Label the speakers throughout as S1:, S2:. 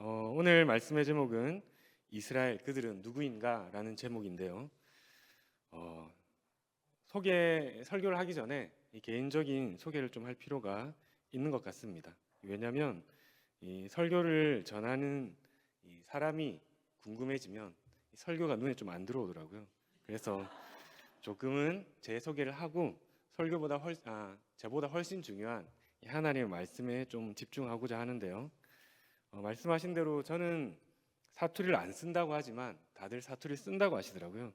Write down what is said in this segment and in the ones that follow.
S1: 오늘 말씀의 제목은 이스라엘 그들은 누구인가 라는 제목인데요. 설교를 하기 전에 이 개인적인 소개를 좀 할 필요가 있는 것 같습니다. 왜냐하면 이 설교를 전하는 이 사람이 궁금해지면 이 설교가 눈에 좀 안 들어오더라고요. 그래서 조금은 제 소개를 하고 제보다 훨씬 중요한 이 하나님의 말씀에 좀 집중하고자 하는데요. 말씀하신 대로 저는 사투리를 안 쓴다고 하지만 다들 사투리 쓴다고 하시더라고요.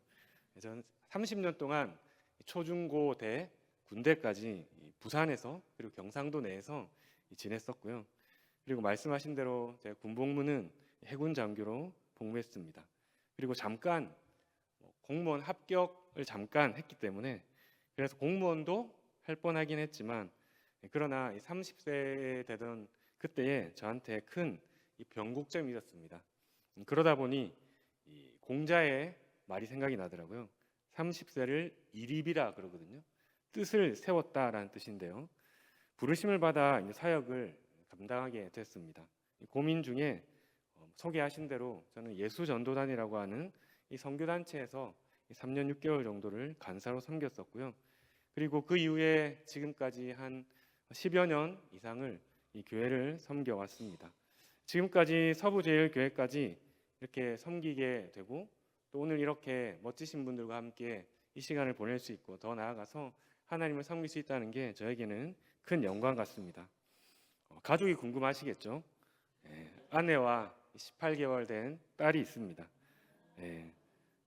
S1: 저는 30년 동안 초중고대 군대까지 부산에서 그리고 경상도 내에서 지냈었고요. 그리고 말씀하신 대로 제가 군복무는 해군 장교로 복무했습니다. 그리고 잠깐 공무원 합격을 잠깐 했기 때문에 그래서 공무원도 할 뻔하긴 했지만, 그러나 30세 되던 그때에 저한테 큰 이 변곡점이 있었습니다. 그러다 보니 이 공자의 말이 생각이 나더라고요. 30세를 이립이라 그러거든요. 뜻을 세웠다라는 뜻인데요. 부르심을 받아 사역을 감당하게 됐습니다. 고민 중에 소개하신 대로 저는 예수전도단이라고 하는 이 선교단체에서 3년 6개월 정도를 간사로 섬겼었고요. 그리고 그 이후에 지금까지 한 10여 년 이상을 이 교회를 섬겨왔습니다. 지금까지 서부제일교회까지 이렇게 섬기게 되고, 또 오늘 이렇게 멋지신 분들과 함께 이 시간을 보낼 수 있고 더 나아가서 하나님을 섬길 수 있다는 게 저에게는 큰 영광 같습니다. 가족이 궁금하시겠죠? 아내와 18개월 된 딸이 있습니다.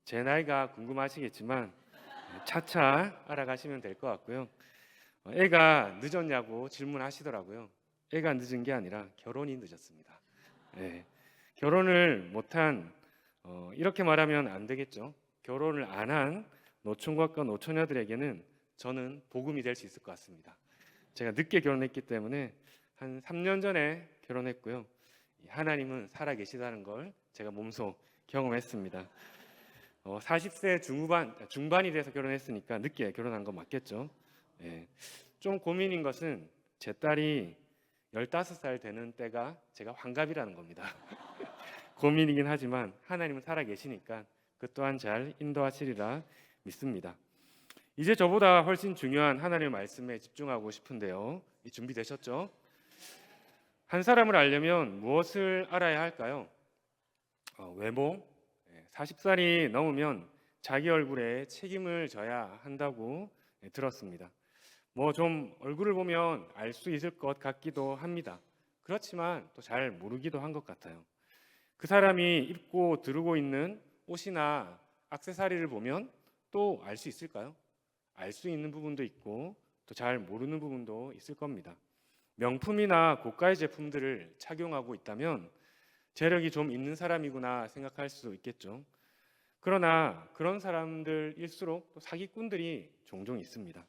S1: 제 나이가 궁금하시겠지만 차차 알아가시면 될 것 같고요. 애가 늦었냐고 질문하시더라고요. 애가 늦은 게 아니라 결혼이 늦었습니다. 결혼을 못한, 이렇게 말하면 안 되겠죠. 결혼을 안 한 노총각과 노처녀들에게는 저는 복음이 될 수 있을 것 같습니다. 제가 늦게 결혼했기 때문에 한 3년 전에 결혼했고요. 하나님은 살아계시다는 걸 제가 몸소 경험했습니다. 40세 중반이 돼서 결혼했으니까 늦게 결혼한 건 맞겠죠. 좀 고민인 것은 제 딸이 15살 되는 때가 제가 환갑이라는 겁니다. 고민이긴 하지만 하나님은 살아계시니까 그 또한 잘 인도하시리라 믿습니다. 이제 저보다 훨씬 중요한 하나님의 말씀에 집중하고 싶은데요. 준비되셨죠? 한 사람을 알려면 무엇을 알아야 할까요? 외모. 40살이 넘으면 자기 얼굴에 책임을 져야 한다고 들었습니다. 좀 얼굴을 보면 알 수 있을 것 같기도 합니다. 그렇지만 또 잘 모르기도 한 것 같아요. 그 사람이 입고 두르고 있는 옷이나 액세서리를 보면 또 알 수 있을까요? 알 수 있는 부분도 있고 또 잘 모르는 부분도 있을 겁니다. 명품이나 고가의 제품들을 착용하고 있다면 재력이 좀 있는 사람이구나 생각할 수 있겠죠. 그러나 그런 사람들일수록 또 사기꾼들이 종종 있습니다.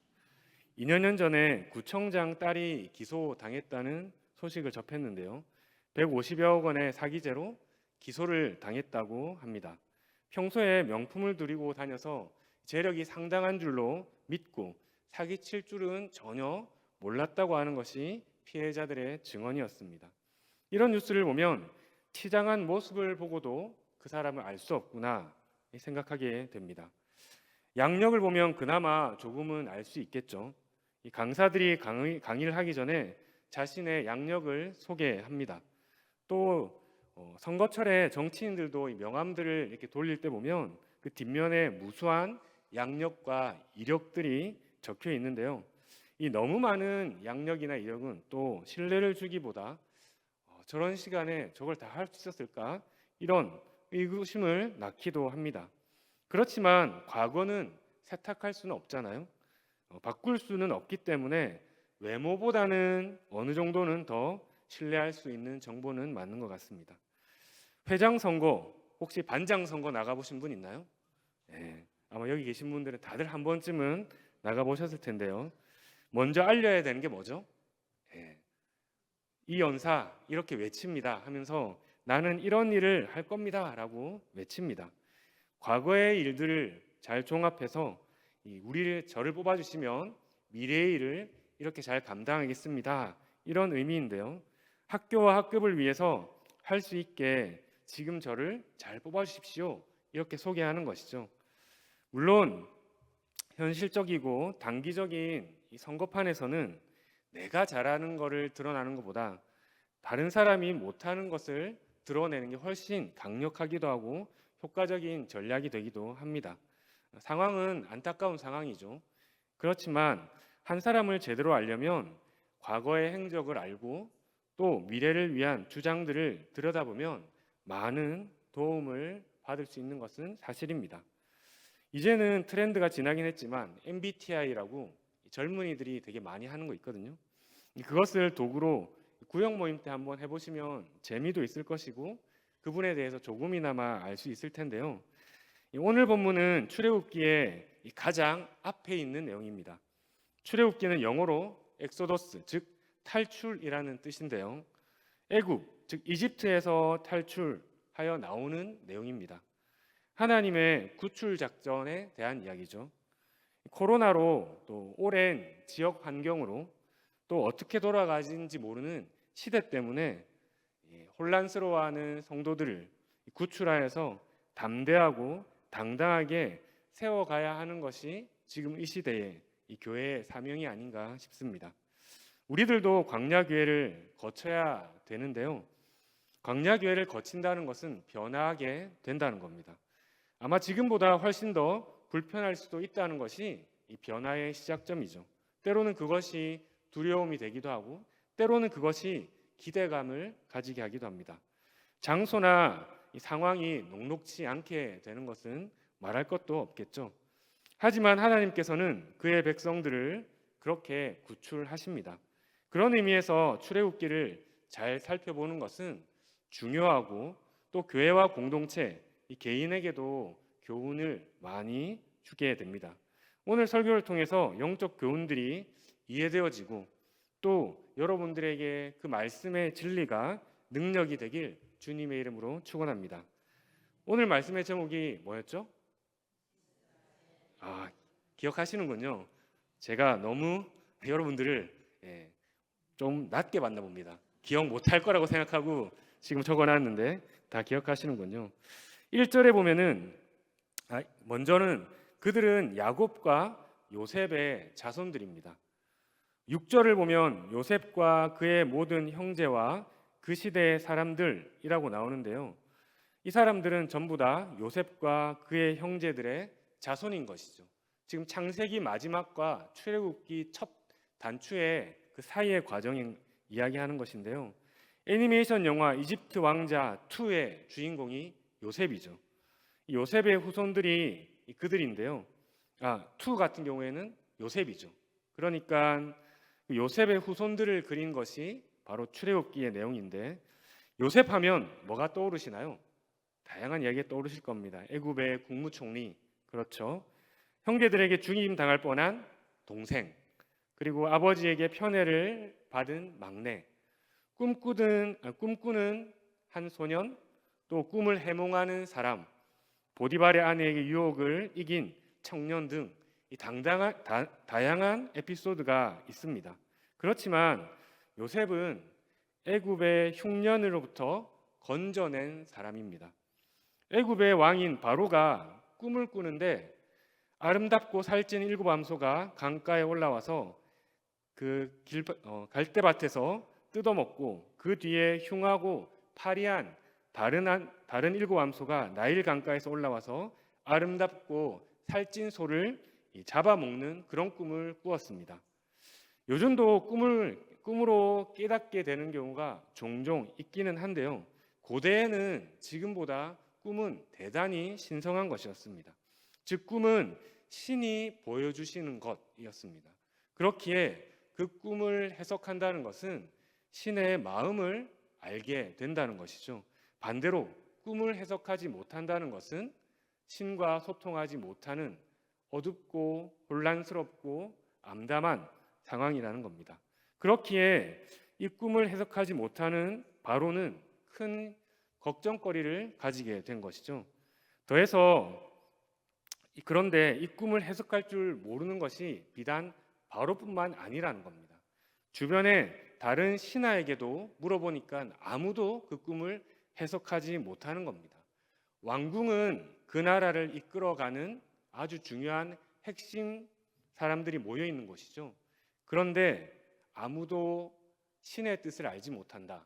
S1: 2년 년 전에 구청장 딸이 기소당했다는 소식을 접했는데요. 150여억 원의 사기죄로 기소를 당했다고 합니다. 평소에 명품을 들이고 다녀서 재력이 상당한 줄로 믿고 사기칠 줄은 전혀 몰랐다고 하는 것이 피해자들의 증언이었습니다. 이런 뉴스를 보면 치장한 모습을 보고도 그 사람을 알 수 없구나 생각하게 됩니다. 양력을 보면 그나마 조금은 알 수 있겠죠. 이 강사들이 강의를 하기 전에 자신의 양력을 소개합니다. 또 선거철에 정치인들도 이 명함들을 이렇게 돌릴 때 보면 그 뒷면에 무수한 양력과 이력들이 적혀 있는데요. 이 너무 많은 양력이나 이력은 또 신뢰를 주기보다 저런 시간에 저걸 다 할 수 있었을까? 이런 의구심을 낳기도 합니다. 그렇지만 과거는 세탁할 수는 없잖아요. 바꿀 수는 없기 때문에 외모보다는 어느 정도는 더 신뢰할 수 있는 정보는 맞는 것 같습니다. 회장 선거, 혹시 반장 선거 나가보신 분 있나요? 아마 여기 계신 분들은 다들 한 번쯤은 나가보셨을 텐데요. 먼저 알려야 되는 게 뭐죠? 이 연사 이렇게 외칩니다 하면서 나는 이런 일을 할 겁니다 라고 외칩니다. 과거의 일들을 잘 종합해서 저를 뽑아주시면 미래의 일을 이렇게 잘 감당하겠습니다. 이런 의미인데요. 학교와 학급을 위해서 할 수 있게 지금 저를 잘 뽑아주십시오. 이렇게 소개하는 것이죠. 물론 현실적이고 단기적인 이 선거판에서는 내가 잘하는 것을 드러나는 것보다 다른 사람이 못하는 것을 드러내는 게 훨씬 강력하기도 하고 효과적인 전략이 되기도 합니다. 상황은 안타까운 상황이죠. 그렇지만 한 사람을 제대로 알려면 과거의 행적을 알고 또 미래를 위한 주장들을 들여다보면 많은 도움을 받을 수 있는 것은 사실입니다. 이제는 트렌드가 지나긴 했지만 MBTI라고 젊은이들이 되게 많이 하는 거 있거든요. 그것을 도구로 구역 모임 때 한번 해보시면 재미도 있을 것이고 그분에 대해서 조금이나마 알 수 있을 텐데요. 오늘 본문은 출애굽기의 가장 앞에 있는 내용입니다. 출애굽기는 영어로 엑소더스, 즉 탈출이라는 뜻인데요. 애굽, 즉 이집트에서 탈출하여 나오는 내용입니다. 하나님의 구출 작전에 대한 이야기죠. 코로나로 또 오랜 지역 환경으로 또 어떻게 돌아가는지 모르는 시대 때문에 혼란스러워하는 성도들을 구출하여서 담대하고 당당하게 세워가야 하는 것이 지금 이 시대의 이 교회의 사명이 아닌가 싶습니다. 우리들도 광야교회를 거쳐야 되는데요. 광야교회를 거친다는 것은 변화하게 된다는 겁니다. 아마 지금보다 훨씬 더 불편할 수도 있다는 것이 이 변화의 시작점이죠. 때로는 그것이 두려움이 되기도 하고 때로는 그것이 기대감을 가지게 하기도 합니다. 장소나 이 상황이 녹록지 않게 되는 것은 말할 것도 없겠죠. 하지만 하나님께서는 그의 백성들을 그렇게 구출하십니다. 그런 의미에서 출애굽기를 잘 살펴보는 것은 중요하고 또 교회와 공동체, 이 개인에게도 교훈을 많이 주게 됩니다. 오늘 설교를 통해서 영적 교훈들이 이해되어지고 또 여러분들에게 그 말씀의 진리가 능력이 되길 주님의 이름으로 축원합니다. 오늘 말씀의 제목이 뭐였죠? 기억하시는군요. 제가 너무 여러분들을 좀 낮게 봤나 봅니다. 기억 못할 거라고 생각하고 지금 적어놨는데 다 기억하시는군요. 1절에 보면은 먼저는 그들은 야곱과 요셉의 자손들입니다. 6절을 보면 요셉과 그의 모든 형제와 그 시대의 사람들이라고 나오는데요. 이 사람들은 전부 다 요셉과 그의 형제들의 자손인 것이죠. 지금 창세기 마지막과 출애굽기 첫 단추의 그 사이의 과정을 이야기하는 것인데요. 애니메이션 영화 이집트 왕자 2의 주인공이 요셉이죠. 요셉의 후손들이 그들인데요. 2 같은 경우에는 요셉이죠. 그러니까 요셉의 후손들을 그린 것이 바로 출애굽기의 내용인데 요셉하면 뭐가 떠오르시나요? 다양한 이야기가 떠오르실 겁니다. 애굽의 국무총리, 그렇죠. 형제들에게 죽임 당할 뻔한 동생, 그리고 아버지에게 편애를 받은 막내, 꿈꾸는 한 소년, 또 꿈을 해몽하는 사람, 보디발의 아내에게 유혹을 이긴 청년 등 이 다양한 에피소드가 있습니다. 그렇지만 요셉은 애굽의 흉년으로부터 건져낸 사람입니다. 애굽의 왕인 바로가 꿈을 꾸는데 아름답고 살찐 7 암소가 강가에 올라와서 그 갈대밭에서 뜯어먹고 그 뒤에 흉하고 파리한 다른 7 암소가 나일 강가에서 올라와서 아름답고 살찐 소를 잡아먹는 그런 꿈을 꾸었습니다. 요즘도 꿈으로 깨닫게 되는 경우가 종종 있기는 한데요. 고대에는 지금보다 꿈은 대단히 신성한 것이었습니다. 즉 꿈은 신이 보여주시는 것이었습니다. 그렇기에 그 꿈을 해석한다는 것은 신의 마음을 알게 된다는 것이죠. 반대로 꿈을 해석하지 못한다는 것은 신과 소통하지 못하는 어둡고 혼란스럽고 암담한 상황이라는 겁니다. 그렇기에 이 꿈을 해석하지 못하는 바로는 큰 걱정거리를 가지게 된 것이죠. 더해서 그런데 이 꿈을 해석할 줄 모르는 것이 비단 바로뿐만 아니라는 겁니다. 주변에 다른 신하에게도 물어보니까 아무도 그 꿈을 해석하지 못하는 겁니다. 왕궁은 그 나라를 이끌어가는 아주 중요한 핵심 사람들이 모여 있는 곳이죠. 그런데 아무도 신의 뜻을 알지 못한다.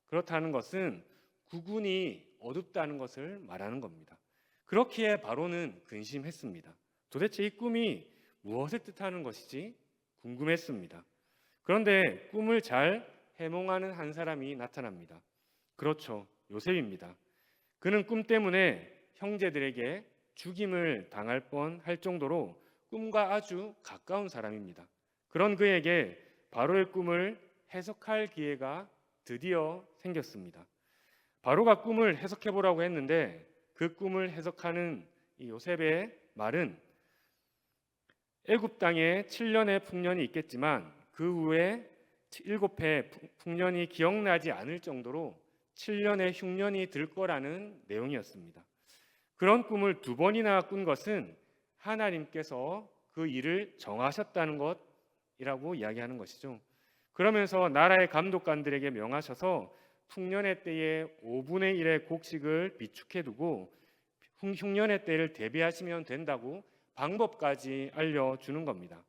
S1: 그렇다는 것은 국군이 어둡다는 것을 말하는 겁니다. 그렇기에 바로는 근심했습니다. 도대체 이 꿈이 무엇을 뜻하는 것이지 궁금했습니다. 그런데 꿈을 잘 해몽하는 한 사람이 나타납니다. 그렇죠. 요셉입니다. 그는 꿈 때문에 형제들에게 죽임을 당할 뻔할 정도로 꿈과 아주 가까운 사람입니다. 그런 그에게 바로의 꿈을 해석할 기회가 드디어 생겼습니다. 바로가 꿈을 해석해 보라고 했는데 그 꿈을 해석하는 이 요셉의 말은 애굽 땅에 7년의 풍년이 있겠지만 그 후에 7해 풍년이 기억나지 않을 정도로 7년의 흉년이 들 거라는 내용이었습니다. 그런 꿈을 2번이나 꾼 것은 하나님께서 그 일을 정하셨다는 것이라고 이야기하는 것이죠. 그러면서 나라의 감독관들에게 명하셔서 풍년의 때에 5분의 1의 곡식을 비축해 두고 흉년의 때를 대비하시면 된다고 방법까지 알려주는 겁니다.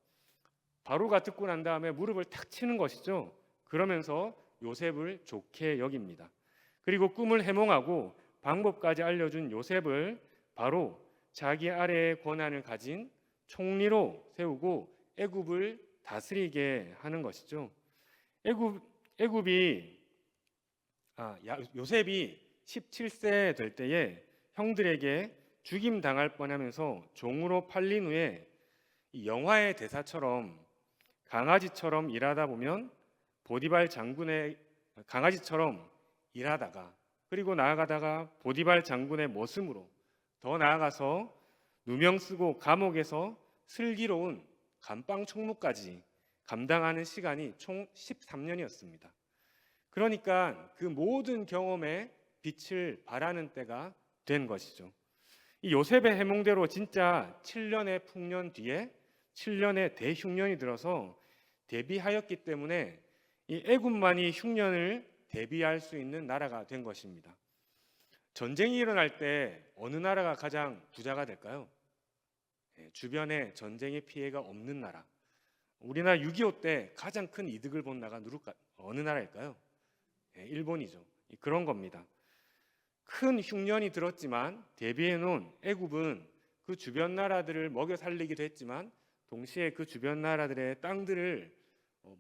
S1: 바로가 듣고 난 다음에 무릎을 탁 치는 것이죠. 그러면서 요셉을 좋게 여깁니다. 그리고 꿈을 해몽하고 방법까지 알려준 요셉을 바로 자기 아래의 권한을 가진 총리로 세우고 애굽을 다스리게 하는 것이죠. 요셉이 17세 될 때에 형들에게 죽임 당할 뻔하면서 종으로 팔린 후에 이 영화의 대사처럼 강아지처럼 일하다 보면 보디발 장군의 강아지처럼 일하다가 그리고 나아가다가 보디발 장군의 머슴으로 더 나아가서 누명 쓰고 감옥에서 슬기로운 감방 총무까지 감당하는 시간이 총 13년이었습니다. 그러니까 그 모든 경험에 빛을 발하는 때가 된 것이죠. 이 요셉의 해몽대로 진짜 7년의 풍년 뒤에 7년의 대흉년이 들어서 대비하였기 때문에 이 애굽만이 흉년을 대비할 수 있는 나라가 된 것입니다. 전쟁이 일어날 때 어느 나라가 가장 부자가 될까요? 주변에 전쟁의 피해가 없는 나라. 우리나라 6.25 때 가장 큰 이득을 본 나라가 어느 나라일까요? 일본이죠. 그런 겁니다. 큰 흉년이 들었지만 대비해 놓은 애굽은 그 주변 나라들을 먹여 살리기도 했지만 동시에 그 주변 나라들의 땅들을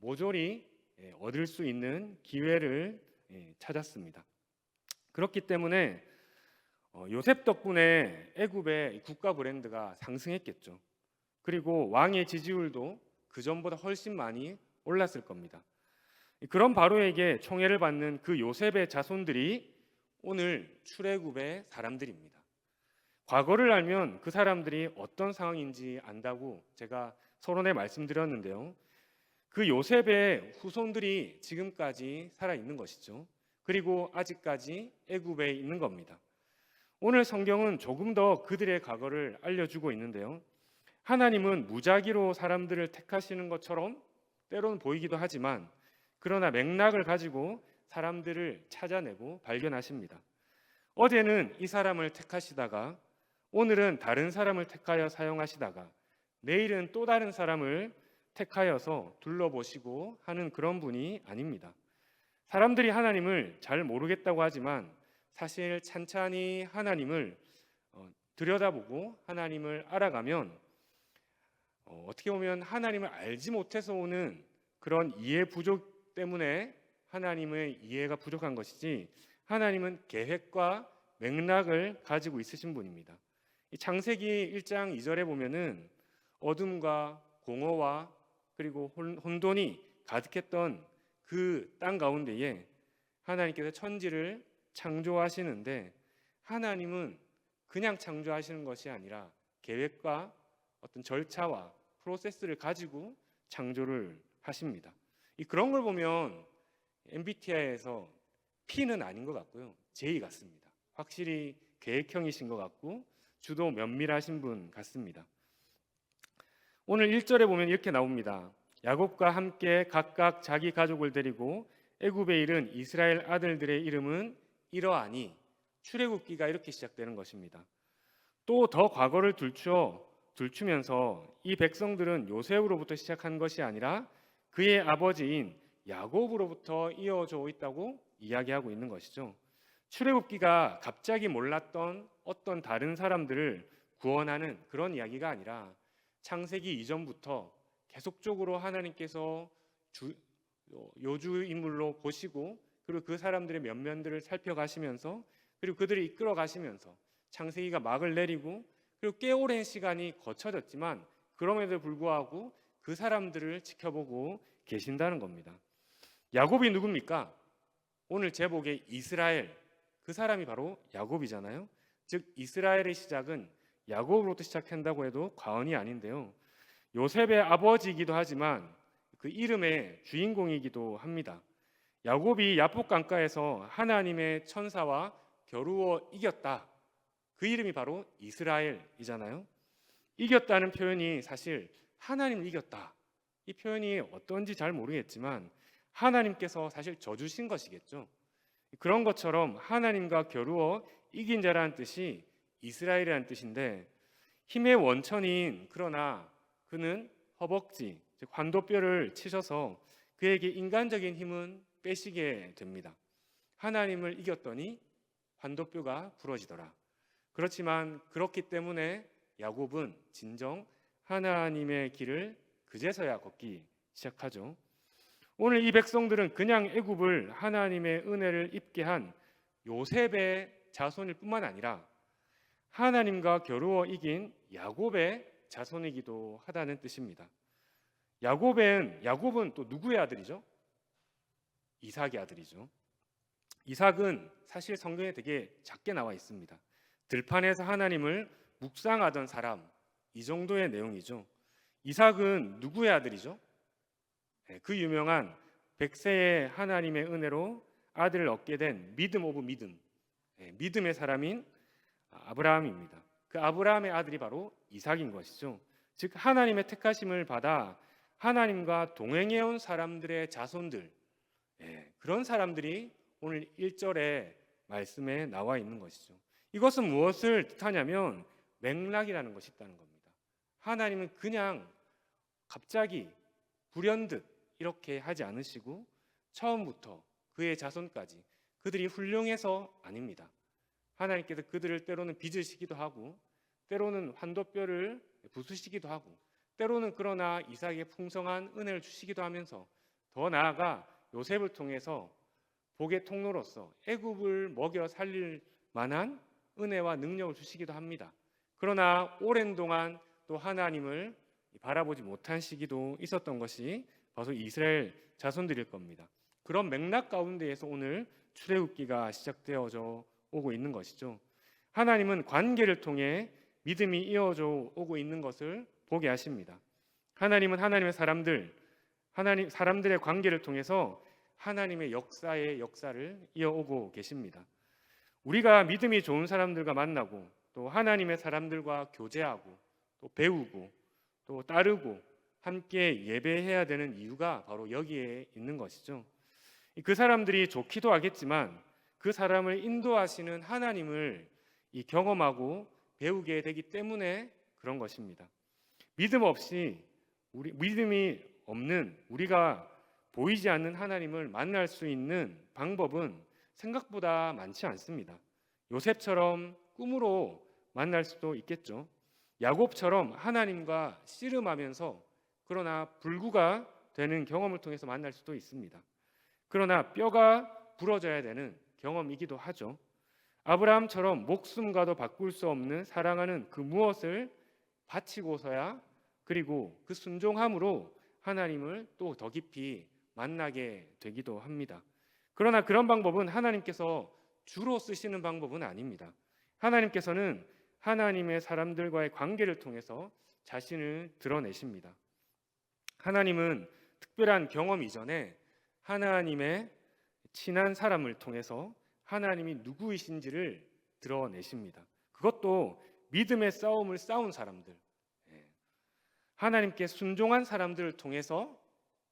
S1: 모조리 얻을 수 있는 기회를 찾았습니다. 그렇기 때문에 요셉 덕분에 애굽의 국가 브랜드가 상승했겠죠. 그리고 왕의 지지율도 그 전보다 훨씬 많이 올랐을 겁니다. 그런 바로에게 총애를 받는 그 요셉의 자손들이 오늘 출애굽의 사람들입니다. 과거를 알면 그 사람들이 어떤 상황인지 안다고 제가 서론에 말씀드렸는데요. 그 요셉의 후손들이 지금까지 살아 있는 것이죠. 그리고 아직까지 애굽에 있는 겁니다. 오늘 성경은 조금 더 그들의 과거를 알려주고 있는데요. 하나님은 무작위로 사람들을 택하시는 것처럼 때로는 보이기도 하지만 그러나 맥락을 가지고 사람들을 찾아내고 발견하십니다. 어제는 이 사람을 택하시다가 오늘은 다른 사람을 택하여 사용하시다가 내일은 또 다른 사람을 택하여서 둘러보시고 하는 그런 분이 아닙니다. 사람들이 하나님을 잘 모르겠다고 하지만 사실 찬찬히 하나님을 들여다보고 하나님을 알아가면 어떻게 보면 하나님을 알지 못해서 오는 그런 이해 부족 때문에 하나님의 이해가 부족한 것이지 하나님은 계획과 맥락을 가지고 있으신 분입니다. 창세기 1장 2절에 보면은 어둠과 공허와 그리고 혼돈이 가득했던 그 땅 가운데에 하나님께서 천지를 창조하시는데 하나님은 그냥 창조하시는 것이 아니라 계획과 어떤 절차와 프로세스를 가지고 창조를 하십니다. 그런 걸 보면 MBTI에서 P는 아닌 것 같고요. J 같습니다. 확실히 계획형이신 것 같고 주도 면밀하신 분 같습니다. 오늘 1절에 보면 이렇게 나옵니다. 야곱과 함께 각각 자기 가족을 데리고 애굽에 이른 이스라엘 아들들의 이름은 이러하니 출애굽기가 이렇게 시작되는 것입니다. 또 더 과거를 들추면서 이 백성들은 요셉으로부터 시작한 것이 아니라 그의 아버지인 야곱으로부터 이어져 있다고 이야기하고 있는 것이죠. 출애굽기가 갑자기 몰랐던 어떤 다른 사람들을 구원하는 그런 이야기가 아니라 창세기 이전부터 계속적으로 하나님께서 요주 인물로 보시고 그리고 그 사람들의 면면들을 살펴가시면서 그리고 그들을 이끌어 가시면서 창세기가 막을 내리고 그리고 꽤 오랜 시간이 거쳐졌지만 그럼에도 불구하고 그 사람들을 지켜보고 계신다는 겁니다. 야곱이 누굽니까? 오늘 제목의 이스라엘, 그 사람이 바로 야곱이잖아요. 즉 이스라엘의 시작은 야곱으로부터 시작한다고 해도 과언이 아닌데요. 요셉의 아버지이기도 하지만 그 이름의 주인공이기도 합니다. 야곱이 야복 강가에서 하나님의 천사와 겨루어 이겼다. 그 이름이 바로 이스라엘이잖아요. 이겼다는 표현이 사실 하나님을 이겼다. 이 표현이 어떤지 잘 모르겠지만 하나님께서 사실 져주신 것이겠죠. 그런 것처럼 하나님과 겨루어 이긴 자라는 뜻이 이스라엘이라는 뜻인데 힘의 원천인 그러나 그는 허벅지, 즉 환도뼈를 치셔서 그에게 인간적인 힘은 빼시게 됩니다. 하나님을 이겼더니 환도뼈가 부러지더라. 그렇지만 그렇기 때문에 야곱은 진정 하나님의 길을 그제서야 걷기 시작하죠. 오늘 이 백성들은 그냥 애굽을 하나님의 은혜를 입게 한 요셉의 자손일 뿐만 아니라 하나님과 겨루어 이긴 야곱의 자손이기도 하다는 뜻입니다. 야곱은 또 누구의 아들이죠? 이삭의 아들이죠. 이삭은 사실 성경에 되게 작게 나와 있습니다. 들판에서 하나님을 묵상하던 사람, 이 정도의 내용이죠. 이삭은 누구의 아들이죠? 그 유명한 백세의 하나님의 은혜로 아들을 얻게 된 믿음 오브 믿음, 믿음의 사람인 아브라함입니다. 그 아브라함의 아들이 바로 이삭인 것이죠. 즉 하나님의 택하심을 받아 하나님과 동행해온 사람들의 자손들, 그런 사람들이 오늘 1절의 말씀에 나와 있는 것이죠. 이것은 무엇을 뜻하냐면 맥락이라는 것이 있다는 겁니다. 하나님은 그냥 갑자기 불현듯 이렇게 하지 않으시고 처음부터 그의 자손까지 그들이 훌륭해서 아닙니다. 하나님께서 그들을 때로는 빚으시기도 하고 때로는 환도뼈를 부수시기도 하고 때로는 그러나 이삭에게 풍성한 은혜를 주시기도 하면서 더 나아가 요셉을 통해서 복의 통로로서 애굽을 먹여 살릴 만한 은혜와 능력을 주시기도 합니다. 그러나 오랜 동안 또 하나님을 바라보지 못한 시기도 있었던 것이 바로 이스라엘 자손들일 겁니다. 그런 맥락 가운데에서 오늘 출애굽기가 시작되어져 오고 있는 것이죠. 하나님은 관계를 통해 믿음이 이어져 오고 있는 것을 보게 하십니다. 하나님은 하나님의 사람들의 관계를 통해서 하나님의 역사를 이어오고 계십니다. 우리가 믿음이 좋은 사람들과 만나고 또 하나님의 사람들과 교제하고 또 배우고 또 따르고 함께 예배해야 되는 이유가 바로 여기에 있는 것이죠. 그 사람들이 좋기도 하겠지만 그 사람을 인도하시는 하나님을 경험하고 배우게 되기 때문에 그런 것입니다. 믿음이 없는 우리가 보이지 않는 하나님을 만날 수 있는 방법은 생각보다 많지 않습니다. 요셉처럼 꿈으로 만날 수도 있겠죠. 야곱처럼 하나님과 씨름하면서 그러나 불구가 되는 경험을 통해서 만날 수도 있습니다. 그러나 뼈가 부러져야 되는 경험이기도 하죠. 아브라함처럼 목숨과도 바꿀 수 없는 사랑하는 그 무엇을 바치고서야 그리고 그 순종함으로 하나님을 또 더 깊이 만나게 되기도 합니다. 그러나 그런 방법은 하나님께서 주로 쓰시는 방법은 아닙니다. 하나님께서는 하나님의 사람들과의 관계를 통해서 자신을 드러내십니다. 하나님은 특별한 경험 이전에 하나님의 친한 사람을 통해서 하나님이 누구이신지를 드러내십니다. 그것도 믿음의 싸움을 싸운 사람들, 하나님께 순종한 사람들을 통해서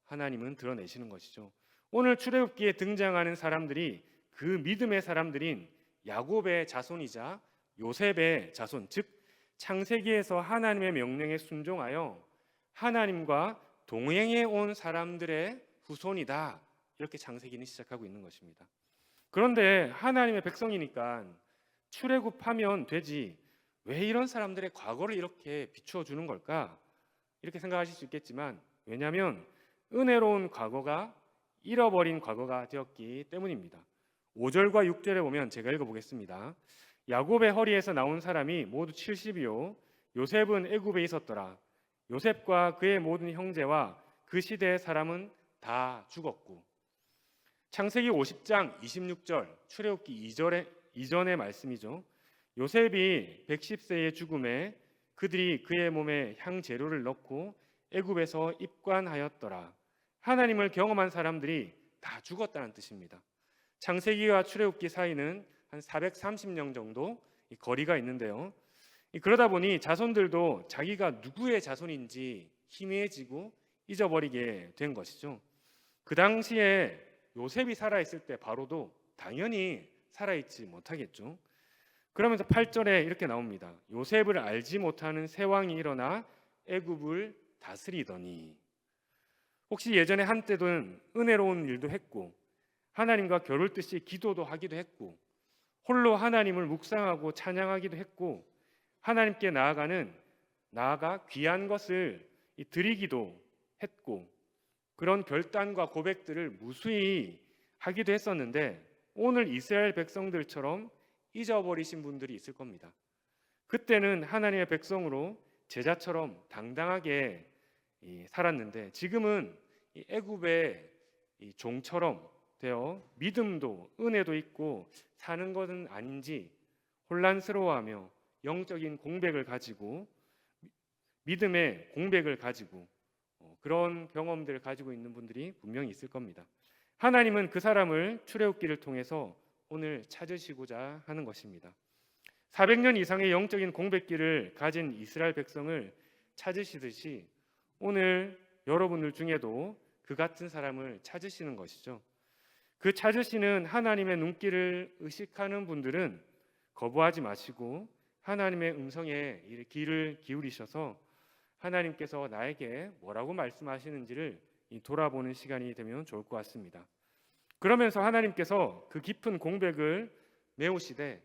S1: 하나님은 드러내시는 것이죠. 오늘 출애굽기에 등장하는 사람들이 그 믿음의 사람들인 야곱의 자손이자 요셉의 자손, 즉 창세기에서 하나님의 명령에 순종하여 하나님과 동행해 온 사람들의 후손이다. 이렇게 창세기는 시작하고 있는 것입니다. 그런데 하나님의 백성이니까 출애굽하면 되지, 왜 이런 사람들의 과거를 이렇게 비추어 주는 걸까? 이렇게 생각하실 수 있겠지만, 왜냐하면 은혜로운 과거가 잃어버린 과거가 되었기 때문입니다. 5절과 6절에 보면 제가 읽어보겠습니다. 야곱의 허리에서 나온 사람이 모두 70이요 요셉은 애굽에 있었더라. 요셉과 그의 모든 형제와 그 시대의 사람은 다 죽었고. 창세기 50장 26절 출애굽기 2절에 이전의 말씀이죠. 요셉이 110세의 죽음에 그들이 그의 몸에 향재료를 넣고 애굽에서 입관하였더라. 하나님을 경험한 사람들이 다 죽었다는 뜻입니다. 창세기와 출애굽기 사이는 한 430년 정도 거리가 있는데요. 그러다 보니 자손들도 자기가 누구의 자손인지 희미해지고 잊어버리게 된 것이죠. 그 당시에 요셉이 살아있을 때 바로도 당연히 살아있지 못하겠죠. 그러면서 8절에 이렇게 나옵니다. 요셉을 알지 못하는 새 왕이 일어나 애굽을 다스리더니. 혹시 예전에 한때는 은혜로운 일도 했고 하나님과 겨룰 듯이 기도도 하기도 했고 홀로 하나님을 묵상하고 찬양하기도 했고 하나님께 나아가 귀한 것을 드리기도 했고 그런 결단과 고백들을 무수히 하기도 했었는데 오늘 이스라엘 백성들처럼 잊어버리신 분들이 있을 겁니다. 그때는 하나님의 백성으로 제자처럼 당당하게 살았는데 지금은 애굽의 종처럼 되어 믿음도 은혜도 있고 사는 것은 아닌지 혼란스러워하며 영적인 공백을 가지고 믿음의 공백을 가지고 그런 경험들을 가지고 있는 분들이 분명히 있을 겁니다. 하나님은 그 사람을 출애굽기를 통해서 오늘 찾으시고자 하는 것입니다. 400년 이상의 영적인 공백기를 가진 이스라엘 백성을 찾으시듯이 오늘 여러분들 중에도 그 같은 사람을 찾으시는 것이죠. 그 찾으시는 하나님의 눈길을 의식하는 분들은 거부하지 마시고 하나님의 음성에 귀를 기울이셔서 하나님께서 나에게 뭐라고 말씀하시는지를 돌아보는 시간이 되면 좋을 것 같습니다. 그러면서 하나님께서 그 깊은 공백을 메우시되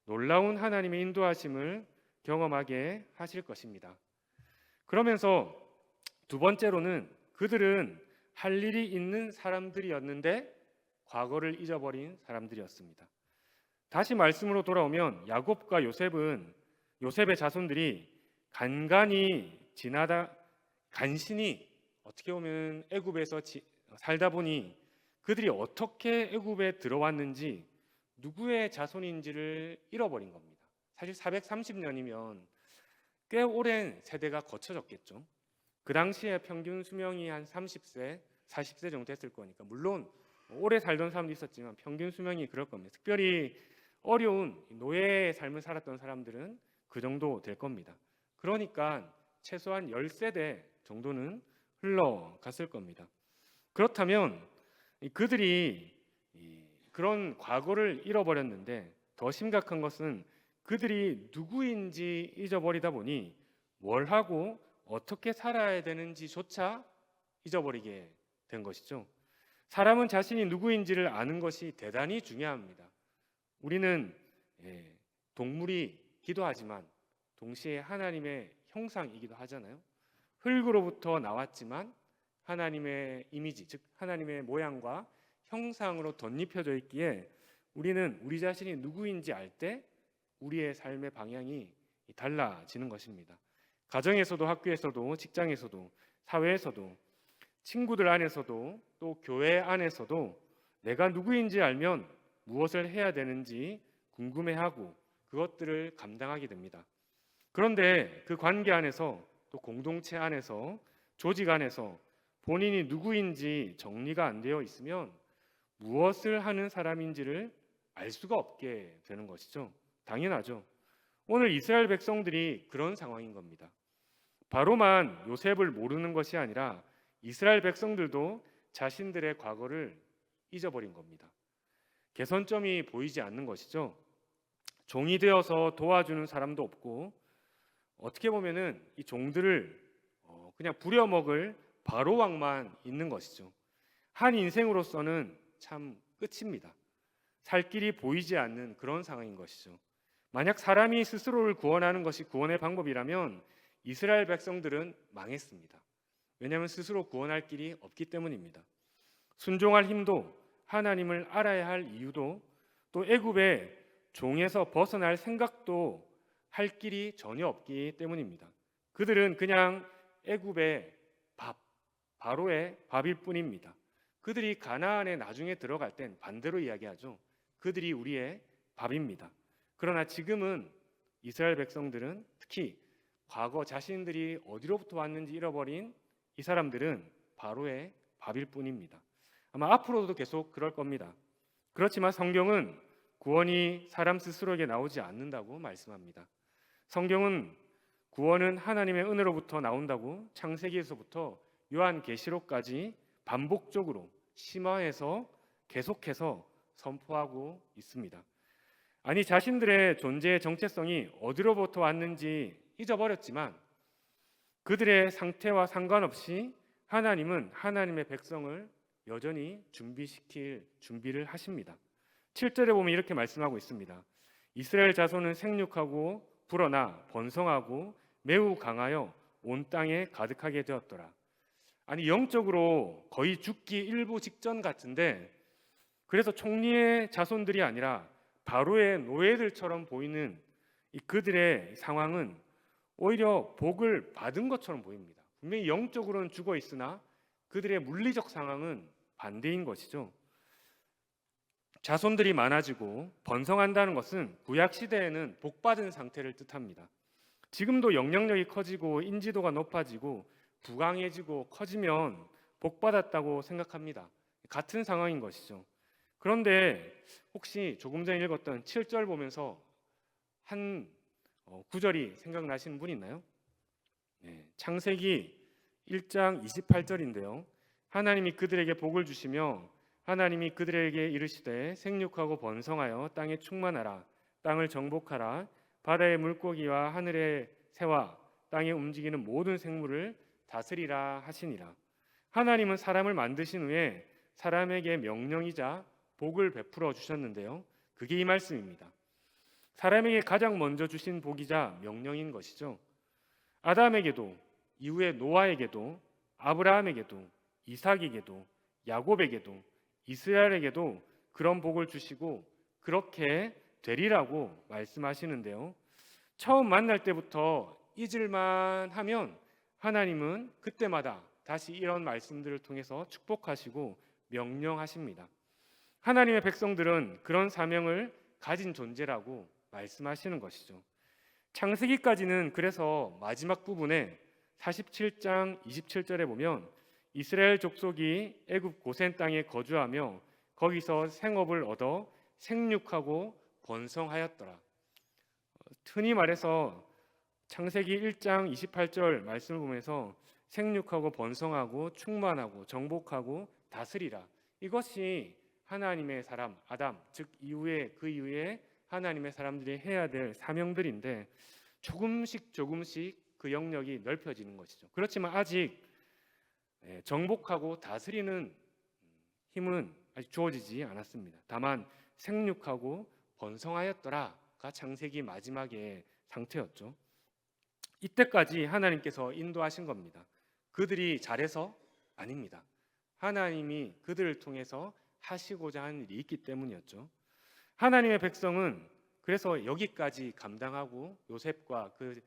S1: 놀라운 하나님의 인도하심을 경험하게 하실 것입니다. 그러면서 두 번째로는 그들은 할 일이 있는 사람들이었는데 과거를 잊어버린 사람들이었습니다. 다시 말씀으로 돌아오면 야곱과 요셉의 자손들이 간신히 어떻게 보면 애굽에서 살다 보니 그들이 어떻게 애굽에 들어왔는지 누구의 자손인지를 잃어버린 겁니다. 사실 430년이면 꽤 오랜 세대가 거쳐졌겠죠. 그 당시에 평균 수명이 한 30세, 40세 정도 됐을 거니까 물론 오래 살던 사람도 있었지만 평균 수명이 그럴 겁니다. 특별히 어려운 노예의 삶을 살았던 사람들은 그 정도 될 겁니다. 그러니까 최소한 10세대 정도는 흘러갔을 겁니다. 그렇다면 그들이 그런 과거를 잃어버렸는데 더 심각한 것은 그들이 누구인지 잊어버리다 보니 뭘 하고 어떻게 살아야 되는지조차 잊어버리게 된 것이죠. 사람은 자신이 누구인지를 아는 것이 대단히 중요합니다. 우리는 동물이기도 하지만 동시에 하나님의 형상이기도 하잖아요. 흙으로부터 나왔지만 하나님의 이미지, 즉 하나님의 모양과 형상으로 덧입혀져 있기에 우리는 우리 자신이 누구인지 알 때 우리의 삶의 방향이 달라지는 것입니다. 가정에서도 학교에서도 직장에서도 사회에서도 친구들 안에서도 또 교회 안에서도 내가 누구인지 알면 무엇을 해야 되는지 궁금해하고 그것들을 감당하게 됩니다. 그런데 그 관계 안에서 또 공동체 안에서 조직 안에서 본인이 누구인지 정리가 안 되어 있으면 무엇을 하는 사람인지를 알 수가 없게 되는 것이죠. 당연하죠. 오늘 이스라엘 백성들이 그런 상황인 겁니다. 바로만 요셉을 모르는 것이 아니라 이스라엘 백성들도 자신들의 과거를 잊어버린 겁니다. 개선점이 보이지 않는 것이죠. 종이 되어서 도와주는 사람도 없고 어떻게 보면은 이 종들을 그냥 부려먹을 바로왕만 있는 것이죠. 한 인생으로서는 참 끝입니다. 살 길이 보이지 않는 그런 상황인 것이죠. 만약 사람이 스스로를 구원하는 것이 구원의 방법이라면 이스라엘 백성들은 망했습니다. 왜냐하면 스스로 구원할 길이 없기 때문입니다. 순종할 힘도 하나님을 알아야 할 이유도 또 애굽의 종에서 벗어날 생각도 할 길이 전혀 없기 때문입니다. 그들은 그냥 애굽의 밥, 바로의 밥일 뿐입니다. 그들이 가나안에 나중에 들어갈 땐 반대로 이야기하죠. 그들이 우리의 밥입니다. 그러나 지금은 이스라엘 백성들은 특히 과거 자신들이 어디로부터 왔는지 잃어버린 이 사람들은 바로의 밥일 뿐입니다. 아마 앞으로도 계속 그럴 겁니다. 그렇지만 성경은 구원이 사람 스스로에게 나오지 않는다고 말씀합니다. 성경은 구원은 하나님의 은혜로부터 나온다고 창세기에서부터 요한계시록까지 반복적으로 심화해서 계속해서 선포하고 있습니다. 아니 자신들의 존재의 정체성이 어디로부터 왔는지 잊어버렸지만 그들의 상태와 상관없이 하나님은 하나님의 백성을 여전히 준비시킬 준비를 하십니다. 7절에 보면 이렇게 말씀하고 있습니다. 이스라엘 자손은 생육하고 불어나 번성하고 매우 강하여 온 땅에 가득하게 되었더라. 아니 영적으로 거의 죽기 일부 직전 같은데 그래서 총리의 자손들이 아니라 바로의 노예들처럼 보이는 그들의 상황은 오히려 복을 받은 것처럼 보입니다. 분명히 영적으로는 죽어 있으나 그들의 물리적 상황은 반대인 것이죠. 자손들이 많아지고 번성한다는 것은 구약 시대에는 복받은 상태를 뜻합니다. 지금도 영향력이 커지고 인지도가 높아지고 부강해지고 커지면 복받았다고 생각합니다. 같은 상황인 것이죠. 그런데 혹시 조금 전에 읽었던 7절 보면서 한 구절이 생각나시는 분 있나요? 네, 창세기 1장 28절인데요. 하나님이 그들에게 복을 주시며 하나님이 그들에게 이르시되 생육하고 번성하여 땅에 충만하라. 땅을 정복하라. 바다의 물고기와 하늘의 새와 땅에 움직이는 모든 생물을 다스리라 하시니라. 하나님은 사람을 만드신 후에 사람에게 명령이자 복을 베풀어 주셨는데요. 그게 이 말씀입니다. 사람에게 가장 먼저 주신 복이자 명령인 것이죠. 아담에게도 이후에 노아에게도 아브라함에게도 이삭에게도 야곱에게도 이스라엘에게도 그런 복을 주시고 그렇게 되리라고 말씀하시는데요. 처음 만날 때부터 잊을만 하면 하나님은 그때마다 다시 이런 말씀들을 통해서 축복하시고 명령하십니다. 하나님의 백성들은 그런 사명을 가진 존재라고 말씀하시는 것이죠. 창세기까지는 그래서 마지막 부분에 47장 27절에 보면 이스라엘 족속이 애굽 고센 땅에 거주하며 거기서 생업을 얻어 생육하고 번성하였더라. 흔히 말해서 창세기 1장 28절 말씀을 보면서 생육하고 번성하고 충만하고 정복하고 다스리라. 이것이 하나님의 사람 아담, 즉 그 이후에 하나님의 사람들이 해야 될 사명들인데 조금씩 그 영역이 넓혀지는 것이죠. 그렇지만 아직 정복하고 다스리는 힘은 아직 주어지지 않았습니다. 다만 생육하고 번성하였더라가 창세기 마지막의 상태였죠. 이때까지 하나님께서 인도하신 겁니다. 그들이 잘해서 아닙니다. 하나님이 그들을 통해서 하시고자 하는 일이 있기 때문이었죠. 하나님의 백성은 그래서 여기까지 감당하고 요셉과 그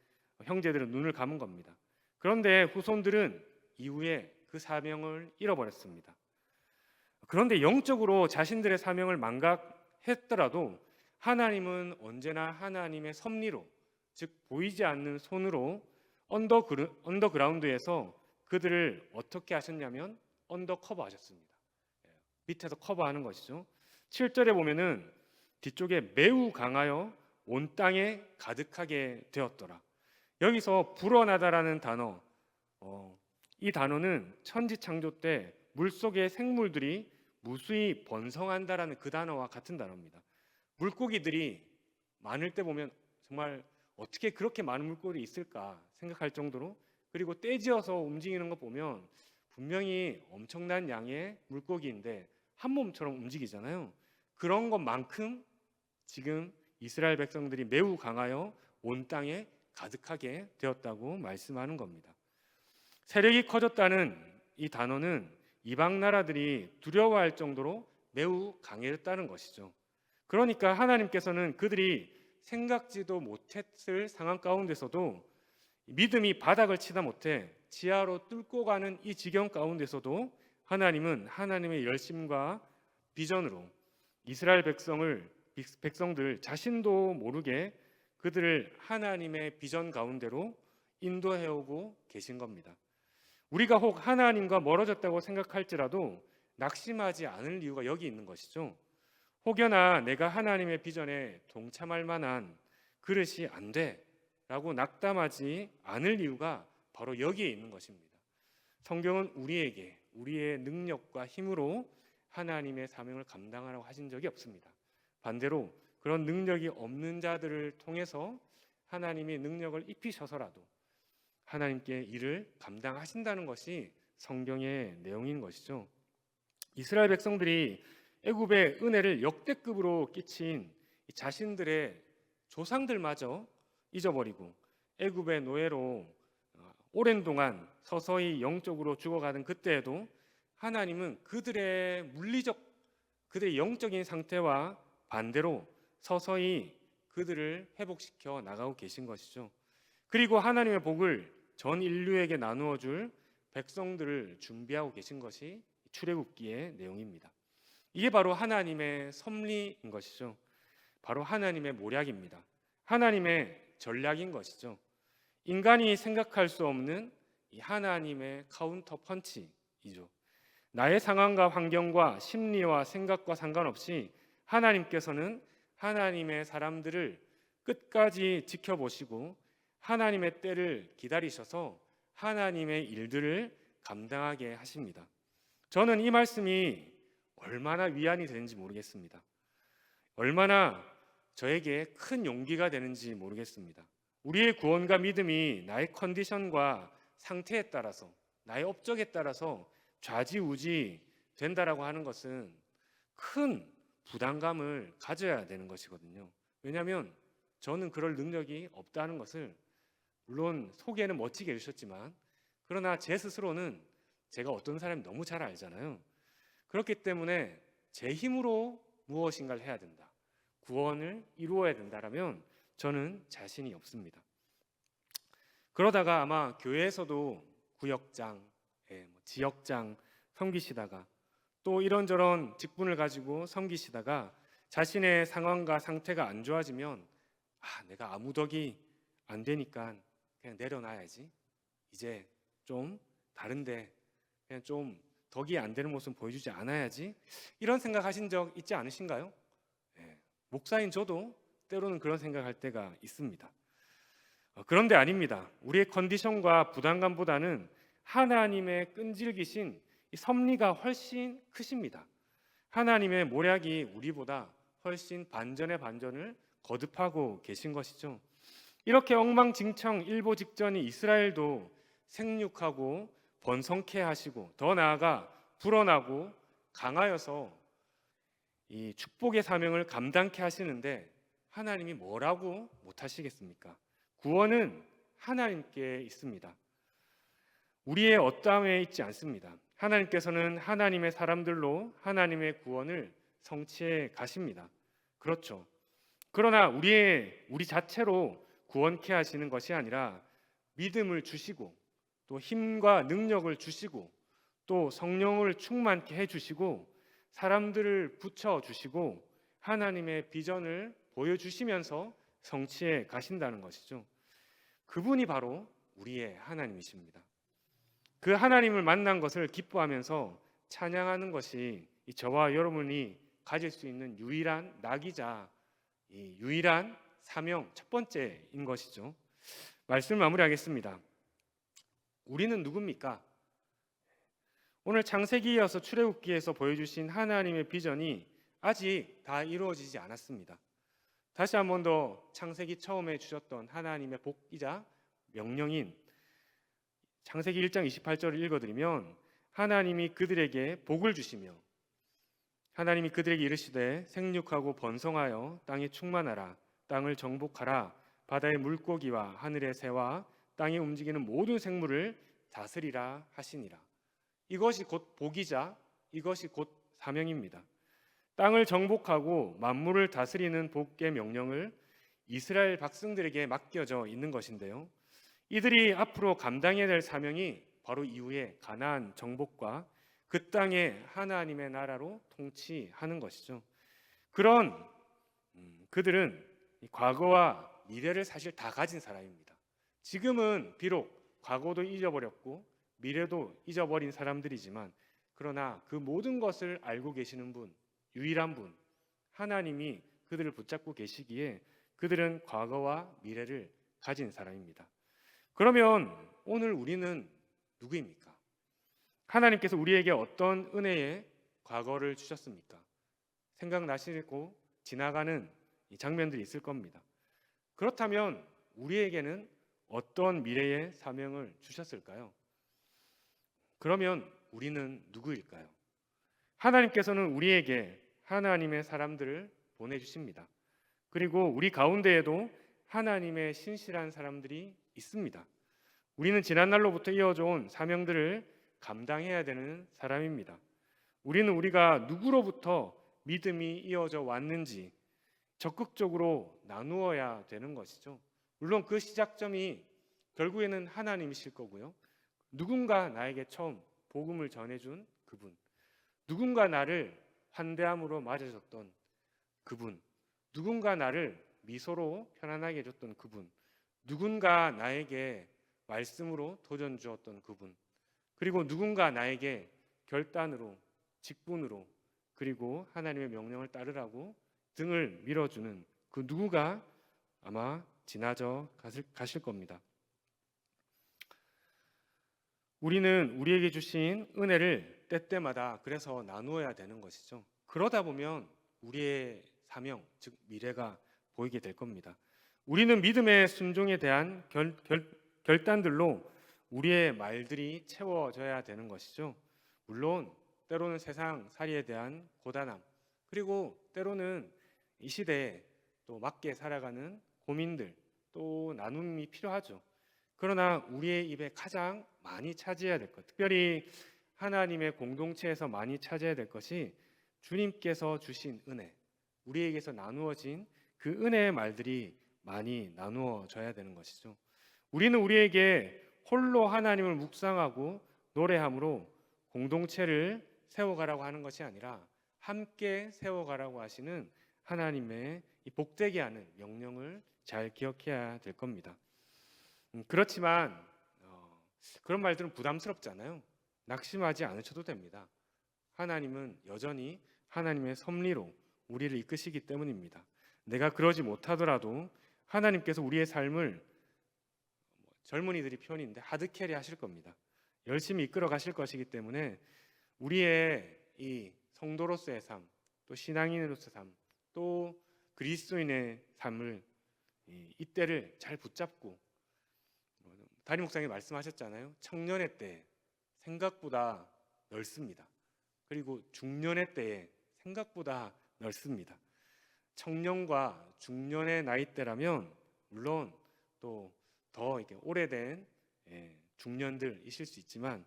S1: 형제들은 눈을 감은 겁니다. 그런데 후손들은 이후에 그 사명을 잃어버렸습니다. 그런데 영적으로 자신들의 사명을 망각했더라도 하나님은 언제나 하나님의 섭리로, 즉 보이지 않는 손으로 언더그라운드에서 그들을 어떻게 하셨냐면 언더커버 하셨습니다. 밑에서 커버하는 것이죠. 7절에 보면은 뒤쪽에 매우 강하여 온 땅에 가득하게 되었더라. 여기서 불어나다라는 단어, 이 단어는 천지창조 때 물속의 생물들이 무수히 번성한다라는 그 단어와 같은 단어입니다. 물고기들이 많을 때 보면 정말 어떻게 그렇게 많은 물고기가 있을까 생각할 정도로, 그리고 떼지어서 움직이는 거 보면 분명히 엄청난 양의 물고기인데 한 몸처럼 움직이잖아요. 그런 것만큼 지금 이스라엘 백성들이 매우 강하여 온 땅에 가득하게 되었다고 말씀하는 겁니다. 세력이 커졌다는 이 단어는 이방 나라들이 두려워할 정도로 매우 강해졌다는 것이죠. 그러니까 하나님께서는 그들이 생각지도 못했을 상황 가운데서도, 믿음이 바닥을 치다 못해 지하로 뚫고 가는 이 지경 가운데서도 하나님은 하나님의 열심과 비전으로 이스라엘 백성들 자신도 모르게 그들을 하나님의 비전 가운데로 인도해오고 계신 겁니다. 우리가 혹 하나님과 멀어졌다고 생각할지라도 낙심하지 않을 이유가 여기 있는 것이죠. 혹여나 내가 하나님의 비전에 동참할 만한 그릇이 안 돼라고 낙담하지 않을 이유가 바로 여기에 있는 것입니다. 성경은 우리에게 우리의 능력과 힘으로 하나님의 사명을 감당하라고 하신 적이 없습니다. 반대로 그런 능력이 없는 자들을 통해서 하나님이 능력을 입히셔서라도 하나님께 일을 감당하신다는 것이 성경의 내용인 것이죠. 이스라엘 백성들이 애굽의 은혜를 역대급으로 끼친 자신들의 조상들마저 잊어버리고 애굽의 노예로 오랜 동안 서서히 영적으로 죽어가는 그때에도 하나님은 그들의 그들의 영적인 상태와 반대로 서서히 그들을 회복시켜 나가고 계신 것이죠. 그리고 하나님의 복을 전 인류에게 나누어 줄 백성들을 준비하고 계신 것이 출애굽기의 내용입니다. 이게 바로 하나님의 섭리인 것이죠. 바로 하나님의 모략입니다. 하나님의 전략인 것이죠. 인간이 생각할 수 없는 이 하나님의 카운터 펀치이죠. 나의 상황과 환경과 심리와 생각과 상관없이 하나님께서는 하나님의 사람들을 끝까지 지켜보시고 하나님의 때를 기다리셔서 하나님의 일들을 감당하게 하십니다. 저는 이 말씀이 얼마나 위안이 되는지 모르겠습니다. 얼마나 저에게 큰 용기가 되는지 모르겠습니다. 우리의 구원과 믿음이 나의 컨디션과 상태에 따라서, 나의 업적에 따라서 좌지우지 된다라고 하는 것은 큰 부담감을 가져야 되는 것이거든요. 왜냐하면 저는 그럴 능력이 없다는 것을, 물론 소개는 멋지게 해주셨지만 그러나 제 스스로는 제가 어떤 사람이 너무 잘 알잖아요. 그렇기 때문에 제 힘으로 무엇인가를 해야 된다, 구원을 이루어야 된다라면 저는 자신이 없습니다. 그러다가 아마 교회에서도 구역장, 지역장 섬기시다가 또 이런저런 직분을 가지고 섬기시다가 자신의 상황과 상태가 안 좋아지면 내가 아무 덕이 안 되니까 그냥 내려놔야지, 이제 좀 다른데 그냥 좀 덕이 안 되는 모습 보여주지 않아야지, 이런 생각하신 적 있지 않으신가요? 목사인 저도 때로는 그런 생각할 때가 있습니다. 그런데 아닙니다. 우리의 컨디션과 부담감보다는 하나님의 끈질기신 이 섭리가 훨씬 크십니다. 하나님의 모략이 우리보다 훨씬 반전의 반전을 거듭하고 계신 것이죠. 이렇게 엉망진창 일보 직전이 이스라엘도 생육하고 번성케 하시고 더 나아가 불어나고 강하여서 이 축복의 사명을 감당케 하시는데 하나님이 뭐라고 못하시겠습니까? 구원은 하나님께 있습니다. 우리의 어떠함에 있지 않습니다. 하나님께서는 하나님의 사람들로 하나님의 구원을 성취해 가십니다. 그렇죠. 그러나 우리 자체로 구원케 하시는 것이 아니라 믿음을 주시고 또 힘과 능력을 주시고 또 성령을 충만케 해주시고 사람들을 붙여주시고 하나님의 비전을 보여주시면서 성취해 가신다는 것이죠. 그분이 바로 우리의 하나님이십니다. 그 하나님을 만난 것을 기뻐하면서 찬양하는 것이 저와 여러분이 가질 수 있는 유일한 낙이자 이 유일한 사명 첫 번째인 것이죠. 말씀을 마무리하겠습니다. 우리는 누굽니까? 오늘 창세기에 이어서 출애굽기에서 보여주신 하나님의 비전이 아직 다 이루어지지 않았습니다. 다시 한 번 더 창세기 처음에 주셨던 하나님의 복이자 명령인 창세기 1장 28절을 읽어드리면, 하나님이 그들에게 복을 주시며 하나님이 그들에게 이르시되 생육하고 번성하여 땅에 충만하라, 땅을 정복하라, 바다의 물고기와 하늘의 새와 땅에 움직이는 모든 생물을 다스리라 하시니라. 이것이 곧 복이자 이것이 곧 사명입니다. 땅을 정복하고 만물을 다스리는 복의 명령을 이스라엘 백성들에게 맡겨져 있는 것인데요, 이들이 앞으로 감당해야 될 사명이 바로 이후에 가나안 정복과 그 땅에 하나님의 나라로 통치하는 것이죠. 그런 그들은 과거와 미래를 사실 다 가진 사람입니다. 지금은 비록 과거도 잊어버렸고 미래도 잊어버린 사람들이지만, 그러나 그 모든 것을 알고 계시는 분, 유일한 분, 하나님이 그들을 붙잡고 계시기에 그들은 과거와 미래를 가진 사람입니다. 그러면 오늘 우리는 누구입니까? 하나님께서 우리에게 어떤 은혜의 과거를 주셨습니까? 생각나시고 지나가는 이 장면들이 있을 겁니다. 그렇다면 우리에게는 어떤 미래의 사명을 주셨을까요? 그러면 우리는 누구일까요? 하나님께서는 우리에게 하나님의 사람들을 보내주십니다. 그리고 우리 가운데에도 하나님의 신실한 사람들이 있습니다. 우리는 지난날로부터 이어져 온 사명들을 감당해야 되는 사람입니다. 우리는 우리가 누구로부터 믿음이 이어져 왔는지 적극적으로 나누어야 되는 것이죠. 물론 그 시작점이 결국에는 하나님이실 거고요, 누군가 나에게 처음 복음을 전해준 그분, 누군가 나를 환대함으로 맞아줬던 그분, 누군가 나를 미소로 편안하게 해줬던 그분, 누군가 나에게 말씀으로 도전 주었던 그분, 그리고 누군가 나에게 결단으로, 직분으로, 그리고 하나님의 명령을 따르라고 등을 밀어주는 그 누구가 아마 지나져 가실 겁니다. 우리는 우리에게 주신 은혜를 때때마다 그래서 나누어야 되는 것이죠. 그러다 보면 우리의 사명, 즉 미래가 보이게 될 겁니다. 우리는 믿음의 순종에 대한 결단들로 우리의 말들이 채워져야 되는 것이죠. 물론 때로는 세상 살이에 대한 고단함, 그리고 때로는 이 시대에 또 맞게 살아가는 고민들, 또 나눔이 필요하죠. 그러나 우리의 입에 가장 많이 차지해야 될 것, 특별히 하나님의 공동체에서 많이 차지해야 될 것이 주님께서 주신 은혜, 우리에게서 나누어진 그 은혜의 말들이 많이 나누어져야 되는 것이죠. 우리는 우리에게 홀로 하나님을 묵상하고 노래함으로 공동체를 세워가라고 하는 것이 아니라 함께 세워가라고 하시는 하나님의 이 복되게 하는 명령을 잘 기억해야 될 겁니다. 그렇지만 그런 말들은 부담스럽잖아요. 낙심하지 않으셔도 됩니다. 하나님은 여전히 하나님의 섭리로 우리를 이끄시기 때문입니다. 내가 그러지 못하더라도 하나님께서 우리의 삶을, 젊은이들이 표현인데 하드캐리 하실 겁니다. 열심히 이끌어 가실 것이기 때문에 우리의 이 성도로서의 삶, 또 신앙인으로서의 삶, 또 그리스도인의 삶을 이때를 잘 붙잡고, 담임 목사님이 말씀하셨잖아요. 청년의 때 생각보다 넓습니다. 그리고 중년의 때에 생각보다 넓습니다. 청년과 중년의 나이대라면 물론 또 더 이렇게 오래된 중년들이실 수 있지만,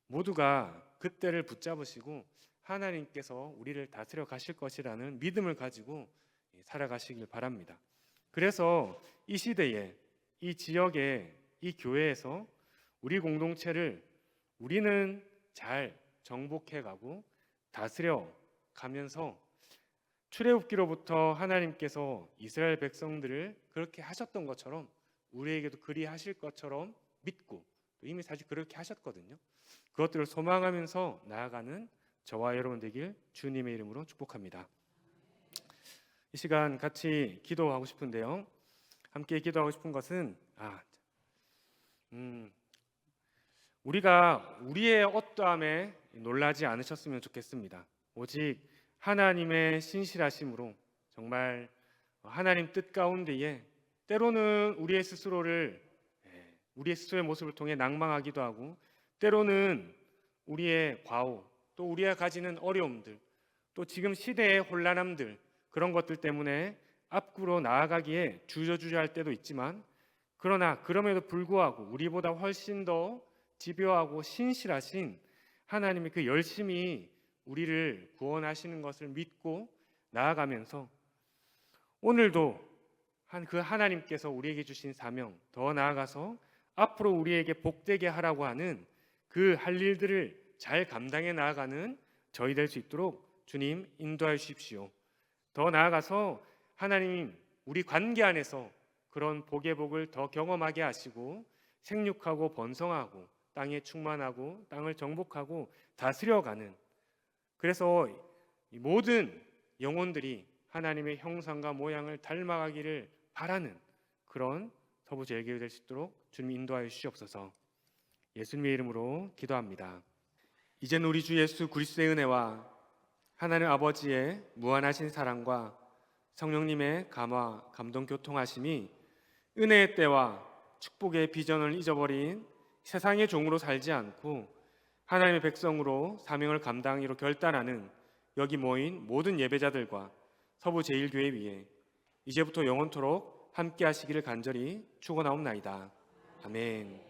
S1: 모두가 그때를 붙잡으시고 하나님께서 우리를 다스려 가실 것이라는 믿음을 가지고 살아가시길 바랍니다. 그래서 이 시대에, 이 지역에, 이 교회에서 우리 공동체를 우리는 잘 정복해 가고 다스려 가면서 출애굽기로부터 하나님께서 이스라엘 백성들을 그렇게 하셨던 것처럼 우리에게도 그리 하실 것처럼 믿고, 이미 사실 그렇게 하셨거든요. 그것들을 소망하면서 나아가는 저와 여러분 되길 주님의 이름으로 축복합니다. 이 시간 같이 기도하고 싶은데요, 함께 기도하고 싶은 것은 우리가 우리의 어떠함에 놀라지 않으셨으면 좋겠습니다. 오직 하나님의 신실하심으로 정말 하나님 뜻 가운데에 때로는 우리의 스스로의 모습을 통해 낭망하기도 하고, 때로는 우리의 과오, 또 우리가 가지는 어려움들, 또 지금 시대의 혼란함들, 그런 것들 때문에 앞으로 나아가기에 주저주저할 때도 있지만, 그러나 그럼에도 불구하고 우리보다 훨씬 더 집요하고 신실하신 하나님이 그 열심히 우리를 구원하시는 것을 믿고 나아가면서, 오늘도 그 하나님께서 우리에게 주신 사명, 더 나아가서 앞으로 우리에게 복되게 하라고 하는 그 할 일들을 잘 감당해 나아가는 저희 될 수 있도록 주님 인도하여 주십시오. 더 나아가서 하나님, 우리 관계 안에서 그런 복의 복을 더 경험하게 하시고, 생육하고 번성하고 땅에 충만하고 땅을 정복하고 다스려가는, 그래서 이 모든 영혼들이 하나님의 형상과 모양을 닮아가기를 바라는 그런 서부제일교회 될 수 있도록 주님 인도하여 주시옵소서. 예수님의 이름으로 기도합니다. 이제는 우리 주 예수 그리스도의 은혜와 하나님 아버지의 무한하신 사랑과 성령님의 감화, 감동, 교통하심이 은혜의 때와 축복의 비전을 잊어버린 세상의 종으로 살지 않고 하나님의 백성으로 사명을 감당하기로 결단하는 여기 모인 모든 예배자들과 서부제일교회 위에 이제부터 영원토록 함께 하시기를 간절히 축원하옵나이다. 아멘.